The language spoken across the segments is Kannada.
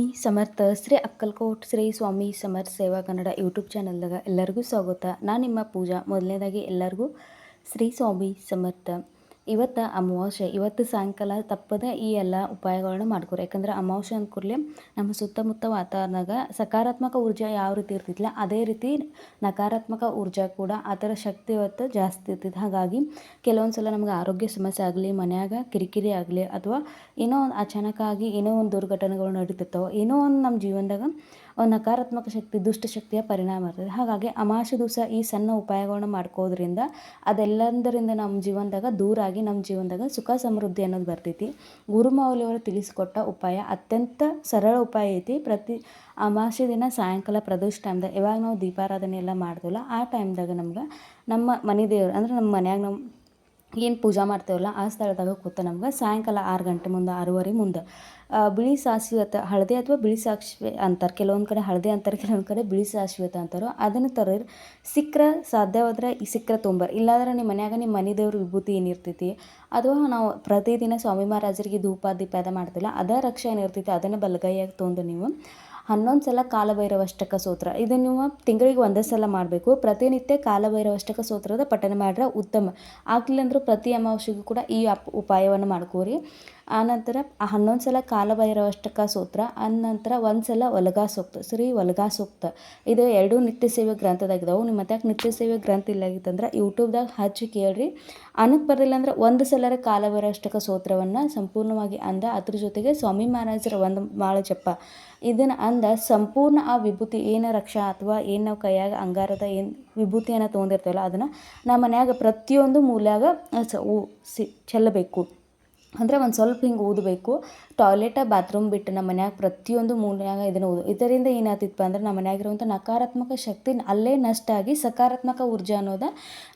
ಸ್ವಾಮಿ ಸಮರ್ಥ ಶ್ರೀ ಅಕ್ಕಲ್ಕೋಟ್ ಶ್ರೀ ಸ್ವಾಮಿ ಸಮರ್ಥ ಸೇವಾ ಕನ್ನಡ ಯೂಟ್ಯೂಬ್ ಚಾನಲ್ದಾಗ ಎಲ್ಲರಿಗೂ ಸ್ವಾಗತ. ನಾನು ನಿಮ್ಮ ಪೂಜಾ. ಮೊದಲನೇದಾಗಿ ಎಲ್ಲರಿಗೂ ಶ್ರೀ ಸ್ವಾಮಿ ಸಮರ್ಥ. ಇವತ್ತು ಅಮಾವಾಸ್ಯೆ. ಇವತ್ತು ಸಾಯಂಕಾಲ ತಪ್ಪದೆ ಈ ಎಲ್ಲ ಉಪಾಯಗಳನ್ನ ಮಾಡ್ಕೊರಿ. ಯಾಕಂದ್ರೆ ಅಮಾವಾಸ್ಯೆ ಅಂದ ಕೂಡಲೇ ನಮ್ಮ ಸುತ್ತಮುತ್ತ ವಾತಾವರಣದಾಗ ಸಕಾರಾತ್ಮಕ ಊರ್ಜೆ ಯಾವ ರೀತಿ ಇರ್ತಿತ್ತಲ್ಲ ಅದೇ ರೀತಿ ನಕಾರಾತ್ಮಕ ಊರ್ಜೆ ಕೂಡ ಅದರ ಶಕ್ತಿ ಇವತ್ತು ಜಾಸ್ತಿ ಇರ್ತೈತಿ. ಹಾಗಾಗಿ ಕೆಲವೊಂದು ಸಲ ನಮ್ಗೆ ಆರೋಗ್ಯ ಸಮಸ್ಯೆ ಆಗಲಿ, ಮನ್ಯಾಗ ಕಿರಿಕಿರಿ ಆಗಲಿ, ಅಥವಾ ಏನೋ ಒಂದು ಅಚಾನಕ್ಕಾಗಿ ಏನೋ ಒಂದು ದುರ್ಘಟನೆಗಳು ನಡೀತಿರ್ತಾವೆ, ಏನೋ ಒಂದು ನಮ್ಮ ಜೀವನದಾಗ ಒಂದು ನಕಾರಾತ್ಮಕ ಶಕ್ತಿ, ದುಷ್ಟಶಕ್ತಿಯ ಪರಿಣಾಮ ಇರ್ತದೆ. ಹಾಗಾಗಿ ಅಮಾವಾಸ್ಯೆ ದಿವಸ ಈ ಸಣ್ಣ ಉಪಾಯಗಳನ್ನ ಮಾಡ್ಕೋದ್ರಿಂದ ಅದೆಲ್ಲದರಿಂದ ನಮ್ಮ ಜೀವನದಾಗ ದೂರ ಆಗಿ ನಮ್ಮ ಜೀವನದಾಗ ಸುಖ ಸಮೃದ್ಧಿ ಅನ್ನೋದು ಬರ್ತೈತಿ. ಗುರುಮೌಲ್ಯವರು ತಿಳಿಸಿಕೊಟ್ಟ ಉಪಾಯ ಅತ್ಯಂತ ಸರಳ ಉಪಾಯ ಐತಿ. ಪ್ರತಿ ಅಮಾವಾಸ್ಯೆ ದಿನ ಸಾಯಂಕಾಲ ಪ್ರದೋಷ ಟೈಮ್ದಾಗ ಯಾವಾಗ ನಾವು ದೀಪಾರಾಧನೆ ಎಲ್ಲ ಮಾಡ್ತೀವಲ್ಲ ಆ ಟೈಮ್ದಾಗ ನಮ್ಗೆ ನಮ್ಮ ಮನೆ ದೇವ್ರು ಅಂದ್ರೆ ನಮ್ಮ ಮನ್ಯಾಗ ನಾವು ಏನು ಪೂಜೆ ಮಾಡ್ತೇವಲ್ಲ ಆ ಸ್ಥಳದಾಗ ಕೂತ ನಮ್ಗೆ ಸಾಯಂಕಾಲ 6 ಗಂಟೆ ಮುಂದೆ, 6:30 ಮುಂದೆ ಬಿಳಿ ಸಾಸಿವೆ ಹಳದಿ ಅಥವಾ ಬಿಳಿ ಸಾಸಿವೆ ಅಂತಾರೆ. ಕೆಲವೊಂದು ಕಡೆ ಹಳದಿ ಅಂತಾರೆ, ಕೆಲವೊಂದು ಕಡೆ ಬಿಳಿ ಸಾಸಿವೆ ಅಂತಾರೋ ಅದನ್ನು ತರೋರು. ಸಿಕ್ಕರೆ ಸಾಧ್ಯವಾದ್ರೆ ಈ ಸಿಕ್ಕರೆ ತೊಂಬರ್ರಿ. ಇಲ್ಲಾಂದ್ರೆ ನಿಮ್ಮ ಮನ್ಯಾಗ ನಿಮ್ಮ ಮನೆ ದೇವ್ರ ವಿಭೂತಿ ಏನಿರ್ತೈತಿ ಅಥವಾ ನಾವು ಪ್ರತಿದಿನ ಸ್ವಾಮಿ ಮಹಾರಾಜರಿಗೆ ಧೂಪ ದೀಪ ಮಾಡ್ತಿಲ್ಲ ಅದೇ ರಕ್ಷೆ ಏನಿರ್ತೈತಿ ಅದನ್ನು ಬಲಗೈಯಾಗಿ ತೊಗೊಂಡು ನೀವು 11 ಸಲ ಕಾಲಭೈರವಾಷ್ಟಕ ಸ್ತೋತ್ರ, ಇದು ನೀವು ತಿಂಗಳಿಗೆ 1 ಸಲ ಮಾಡಬೇಕು. ಪ್ರತಿನಿತ್ಯ ಕಾಲಭೈರವಾಷ್ಟಕ ಸ್ತೋತ್ರದ ಪಠನೆ ಮಾಡ್ರೆ ಉತ್ತಮ. ಆಗ್ಲಿಲ್ಲಂದ್ರೂ ಪ್ರತಿ ಅಮಾವಾಸ್ಯೆಗೂ ಕೂಡ ಈ ಉಪಾಯವನ್ನು ಮಾಡ್ಕೋರಿ. ಆನಂತರ 11 ಸಲ ಕಾಲಭೈರವಾಷ್ಟಕ ಸ್ತೋತ್ರ, ಆನಂತರ 1 ಸಲ ಒಲಗಾ ಸೂಕ್ತ, ಶ್ರೀ ಒಲಗಾ ಸೂಕ್ತ. ಇದು 2 ನಿತ್ಯ ಸೇವೆ ಗ್ರಂಥದಾಗಿದ್ದಾವೆ. ನಿಮ್ಮ ಮತ್ತೆ ನಿತ್ಯ ಸೇವೆ ಗ್ರಂಥ ಇಲ್ಲಾಗಿತ್ತಂದ್ರೆ ಯೂಟ್ಯೂಬ್ದಾಗ ಹಚ್ಚಿ ಕೇಳ್ರಿ. ಅನ್ನಕ್ಕೆ ಬರಲಿಲ್ಲ ಅಂದ್ರೆ 1 ಸಲ ಕಾಲಭೈರವಾಷ್ಟಕ ಸ್ತೋತ್ರವನ್ನು ಸಂಪೂರ್ಣವಾಗಿ ಅದ್ರ ಜೊತೆಗೆ ಸ್ವಾಮಿ ಮಹಾರಾಜರ 1 ಮಾಳ ಜಪ ಇದನ್ನು ಸಂಪೂರ್ಣ ಆ ವಿಭೂತಿ ಏನು ರಕ್ಷಾ ಅಥವಾ ಏನು ನಾವು ಕೈಯಾಗ ಅಂಗಾರದ ಏನು ವಿಭೂತಿಯನ್ನು ತೊಗೊಂಡಿರ್ತೇವಲ್ಲ ಅದನ್ನು ನಮ್ಮ ಮನ್ಯಾಗ ಪ್ರತಿಯೊಂದು ಮೂಲ್ಯಾಗ ಚೆಲ್ಲಬೇಕು. ಅಂದರೆ ಒಂದು ಸ್ವಲ್ಪ ಹಿಂಗೆ ಊದಬೇಕು. ಟಾಯ್ಲೆಟ ಬಾತ್ರೂಮ್ ಬಿಟ್ಟು ನಮ್ಮ ಮನ್ಯಾಗ ಪ್ರತಿಯೊಂದು ಮೂಲ್ಯಾಗ ಇದನ್ನು ಇದರಿಂದ ಏನಾಗ್ತಿತ್ತು ಅಂದ್ರೆ ನಮ್ಮ ಮನ್ಯಾಗಿರುವಂಥ ನಕಾರಾತ್ಮಕ ಶಕ್ತಿ ಅಲ್ಲೇ ನಷ್ಟ ಆಗಿ ಸಕಾರಾತ್ಮಕ ಊರ್ಜೆ ಅನ್ನೋದು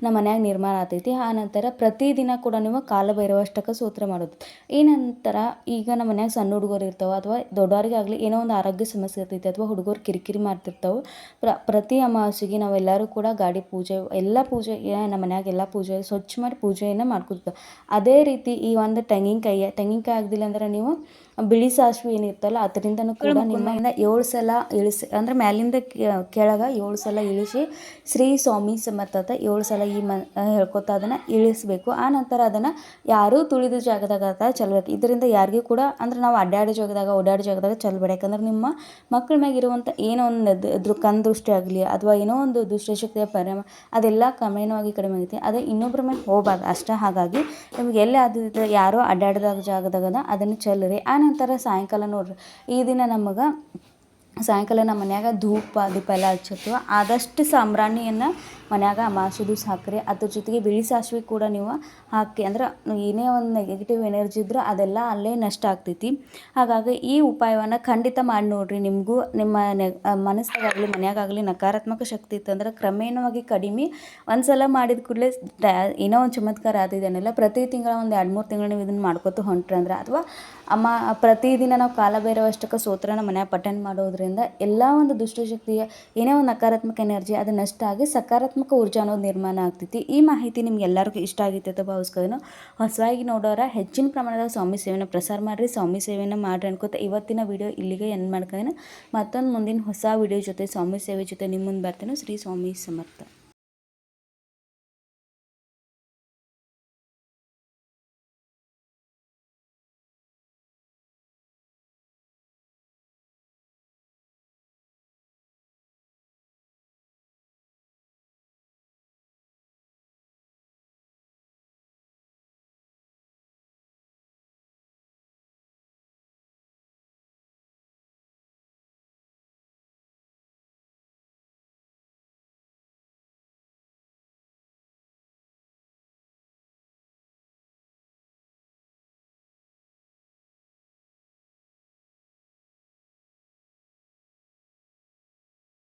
ನಮ್ಮ ಮನ್ಯಾಗ ನಿರ್ಮಾಣ ಆಗ್ತೈತಿ. ಆ ನಂತರ ಪ್ರತಿದಿನ ಕೂಡ ನೀವು ಕಾಲಭೈರವಾಷ್ಟಕ ಸ್ತೋತ್ರ ಮಾಡೋದು. ಈ ನಂತರ ಈಗ ನಮ್ಮ ಮನ್ಯಾಗ ಸಣ್ಣ ಹುಡುಗರು ಇರ್ತಾವೆ ಅಥವಾ ದೊಡ್ಡವರಿಗಾಗಲಿ ಏನೋ ಒಂದು ಆರೋಗ್ಯ ಸಮಸ್ಯೆ ಇರ್ತೈತಿ ಅಥವಾ ಹುಡುಗರು ಕಿರಿಕಿರಿ ಮಾಡ್ತಿರ್ತಾವೆ. ಪ್ರತಿ ಅಮಾವಾಸ್ಯೆಗೆ ನಾವೆಲ್ಲರೂ ಕೂಡ ಗಾಡಿ ಪೂಜೆ ಎಲ್ಲ ಪೂಜೆ ನಮ್ಮ ಮನ್ಯಾಗ ಎಲ್ಲ ಪೂಜೆ ಸ್ವಚ್ಛ ಮಾಡಿ ಪೂಜೆಯನ್ನು ಮಾಡ್ಕೊತೀವಿ. ಅದೇ ರೀತಿ ಈ ಒಂದು ತೆಂಗಿನಕಾಯಿ ಆಗದಿಲ್ಲ ಅಂದ್ರೆ ನೀವು ಬಿಳಿ ಸಾಸಿವೆ ಏನಿರ್ತಲ್ಲ ಅದರಿಂದನೂ ಕೂಡ ನಿಮ್ಮಿಂದ 7 ಸಲ ಇಳಿಸಿ ಅಂದ್ರೆ ಮ್ಯಾಲಿಂದ ಕೆಳಗೆ 7 ಸಲ ಇಳಿಸಿ ಶ್ರೀ ಸ್ವಾಮಿ ಸಮರ್ಥ 7 ಸಲ ಹೇಳ್ಕೊತಾ ಅದನ್ನು ಇಳಿಸ್ಬೇಕು. ಆ ನಂತರ ಅದನ್ನು ಯಾರೂ ತುಳಿದ ಜಾಗದಾಗ ಚೆಲ್ಲಬೇಕು. ಇದರಿಂದ ಯಾರಿಗೂ ಕೂಡ ಅಂದ್ರೆ ನಾವು ಓಡಾಡೋ ಜಾಗದಾಗ ಚೆಲ್ಲಬೇಡ. ಯಾಕಂದ್ರೆ ನಿಮ್ಮ ಮಕ್ಕಳ ಮ್ಯಾಗಿರುವಂಥ ಏನೋ ಒಂದು ಕಣ್ದೃಷ್ಟಿ ಆಗಲಿ ಅಥವಾ ಏನೋ ಒಂದು ದುಷ್ಟಶಕ್ತಿಯ ಪರಿಣಾಮ ಅದೆಲ್ಲ ಕ್ರಮೇಣವಾಗಿ ಕಡಿಮೆ ಆಗೈತಿ. ಅದೇ ಇನ್ನೊಬ್ಬರ ಮೇಲೆ ಹೋಗಬಾರ್ದು ಅಷ್ಟೇ. ಹಾಗಾಗಿ ನಿಮ್ಗೆ ಎಲ್ಲಿ ಅದು ಯಾರೋ ಅಡ್ಡಾಡಿದಾಗ ಜಾಗದಾಗ ಅದನ್ನು ಚೆಲ್ಲರಿ. ಆ ನಂತರ ಸಾಯಂಕಾಲ ನೋಡ್ರಿ, ಈ ದಿನ ಸಾಯಂಕಾಲ ನಮ್ಮ ಮನ್ಯಾಗ ಧೂಪ ದೀಪ ಎಲ್ಲ ಹಚ್ಚಿರ್ತೀವಿ. ಆದಷ್ಟು ಸಾಂಬ್ರಾಣಿಯನ್ನು ಮನ್ಯಾಗ ಅಮಾವಾಸ್ಯೆ ದಿವಸ ಹಾಕಿರಿ. ಅದ್ರ ಜೊತೆಗೆ ಬಿಳಿ ಸಾಸಿವೆ ಕೂಡ ನೀವು ಹಾಕಿ ಅಂದ್ರೆ ಏನೇ ಒಂದು ನೆಗೆಟಿವ್ ಎನರ್ಜಿ ಇದ್ರೂ ಅದೆಲ್ಲ ಅಲ್ಲೇ ನಷ್ಟ ಆಗ್ತೈತಿ. ಹಾಗಾಗಿ ಈ ಉಪಾಯವನ್ನು ಖಂಡಿತ ಮಾಡಿ ನೋಡಿರಿ. ನಿಮಗೂ ನಿಮ್ಮ ಮನಸ್ಸಾಗಲಿ ಮನ್ಯಾಗಾಗಲಿ ನಕಾರಾತ್ಮಕ ಶಕ್ತಿ ಇತ್ತಂದ್ರೆ ಕ್ರಮೇಣವಾಗಿ ಕಡಿಮೆ. ಒಂದು ಸಲ ಮಾಡಿದ ಕೂಡಲೇ ಏನೋ ಒಂದು ಚಮತ್ಕಾರ ಆದಿದೆಯನ್ನೆಲ್ಲ ಪ್ರತಿ ತಿಂಗಳ ಒಂದು 2-3 ತಿಂಗಳು ನೀವು ಇದನ್ನು ಮಾಡ್ಕೊತ ಹೊಂಟ್ರಿ ಅಂದ್ರೆ ಅಥವಾ ಪ್ರತಿದಿನ ನಾವು ಕಾಲಭೈರವಾಷ್ಟಕ ಸ್ತೋತ್ರನ ಮನ್ಯಾಗ ಪಠನೆ ಮಾಡೋದ್ರಿಂದ ಎಲ್ಲ ಒಂದು ದುಷ್ಟಶಕ್ತಿಯ ಏನೇ ಒಂದು ನಕಾರಾತ್ಮಕ ಎನರ್ಜಿ ಅದು ನಷ್ಟ ಆಗಿ ಸಕಾರಾತ್ಮಕ ಊರ್ಜೆ ಅನ್ನೋದು ನಿರ್ಮಾಣ ಆಗ್ತೈತಿ. ಈ ಮಾಹಿತಿ ನಿಮ್ಗೆ ಎಲ್ಲರಿಗೂ ಇಷ್ಟ ಆಗೈತೆ ಅಂತ ಭಾವಿಸ್ಕೊಳ್ಳೋನು. ಹೊಸದಾಗಿ ನೋಡೋರ ಹೆಚ್ಚಿನ ಪ್ರಮಾಣದಾಗ ಸ್ವಾಮಿ ಸೇವೆನ ಪ್ರಸಾರ ಮಾಡಿರಿ, ಸ್ವಾಮಿ ಸೇವೆನ ಮಾಡ್ರಿ ಅನ್ಕೋತ ಇವತ್ತಿನ ವಿಡಿಯೋ ಇಲ್ಲಿಗೆ ಎಂಡ್ ಮಾಡ್ಕೊಳ್ಳೋಣ. ಮತ್ತೊಂದು ಮುಂದಿನ ಹೊಸ ವಿಡಿಯೋ ಜೊತೆ ಸ್ವಾಮಿ ಸೇವೆ ಜೊತೆ ನಿಮ್ಮ ಮುಂದೆ ಬರ್ತೇನೆ. ಶ್ರೀ ಸ್ವಾಮಿ ಸಮರ್ಥ.